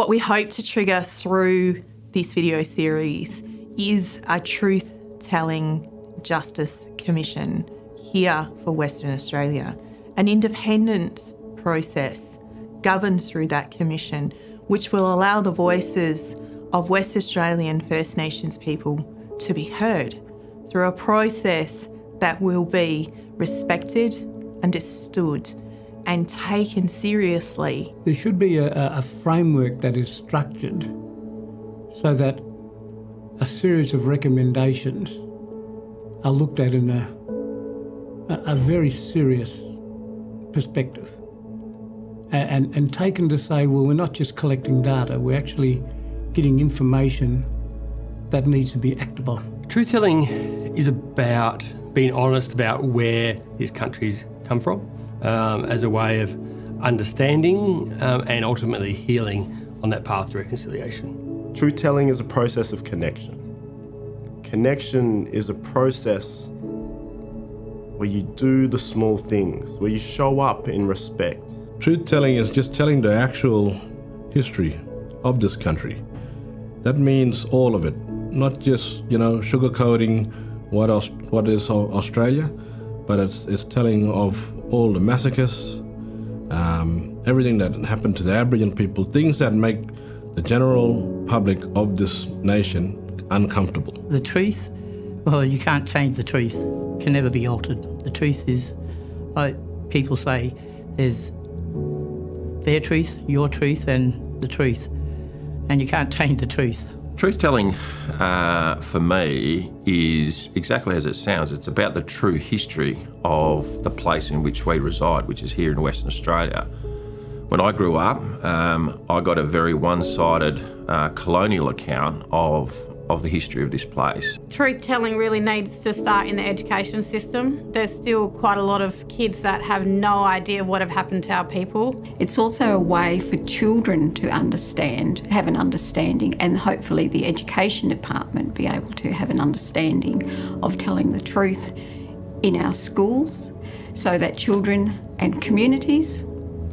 What we hope to trigger through this video series is a truth-telling justice commission here for Western Australia, an independent process governed through that commission, which will allow the voices of West Australian First Nations people to be heard through a process that will be respected, understood, and taken seriously. There should be a framework that is structured so that a series of recommendations are looked at in a very serious perspective and taken to say, well, we're not just collecting data, we're actually getting information that needs to be acted on. Truth-telling is about being honest about where this country's come from as a way of understanding and ultimately healing on that path to reconciliation. Truth-telling is a process of connection. Connection is a process where you do the small things, where you show up in respect. Truth-telling is just telling the actual history of this country. That means all of it, not just, sugarcoating what is Australia, but it's telling of all the massacres, everything that happened to the Aboriginal people, things that make the general public of this nation uncomfortable. The truth, well, you can't change the truth. It can never be altered. The truth is, like people say, there's their truth, your truth, and the truth. And you can't change the truth. Truth-telling for me is exactly as it sounds. It's about the true history of the place in which we reside, which is here in Western Australia. When I grew up, I got a very one-sided colonial account of the history of this place. Truth-telling really needs to start in the education system. There's still quite a lot of kids that have no idea what have happened to our people. It's also a way for children to understand, have an understanding, and hopefully the education department be able to have an understanding of telling the truth in our schools so that children and communities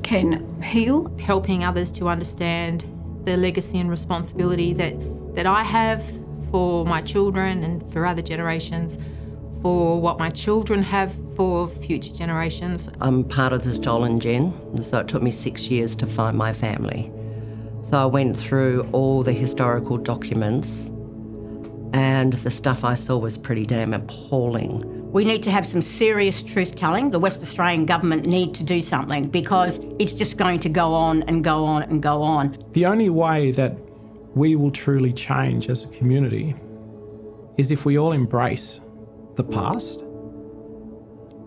can heal. Helping others to understand the legacy and responsibility that I have for my children and for other generations, for what my children have for future generations. I'm part of the Stolen Gen, so it took me 6 years to find my family. So I went through all the historical documents and the stuff I saw was pretty damn appalling. We need to have some serious truth-telling. The West Australian government need to do something because it's just going to go on and go on and go on. The only way that we will truly change as a community is if we all embrace the past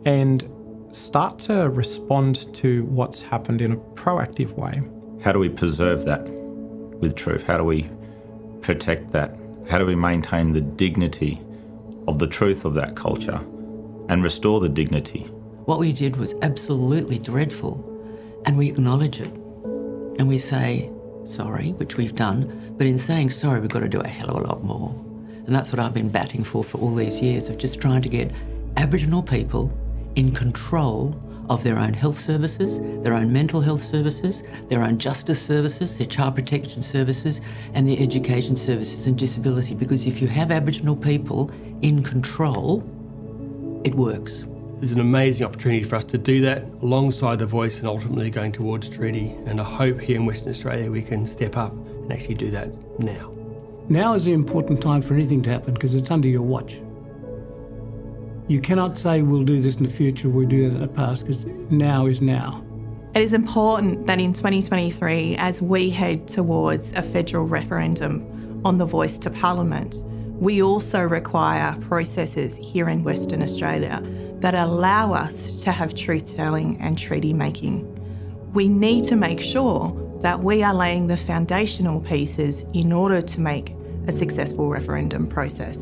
and start to respond to what's happened in a proactive way. How do we preserve that with truth? How do we protect that? How do we maintain the dignity of the truth of that culture and restore the dignity? What we did was absolutely dreadful, and we acknowledge it and we say sorry, which we've done, but in saying sorry, we've got to do a hell of a lot more. And that's what I've been batting for all these years, of just trying to get Aboriginal people in control of their own health services, their own mental health services, their own justice services, their child protection services, and their education services and disability. Because if you have Aboriginal people in control, it works. There's an amazing opportunity for us to do that alongside the voice and ultimately going towards treaty. And I hope here in Western Australia we can step up and actually do that now. Now is the important time for anything to happen because it's under your watch. You cannot say we'll do this in the future, we'll do this in the past, because now is now. It is important that in 2023, as we head towards a federal referendum on the voice to Parliament, we also require processes here in Western Australia that allow us to have truth-telling and treaty making. We need to make sure that we are laying the foundational pieces in order to make a successful referendum process.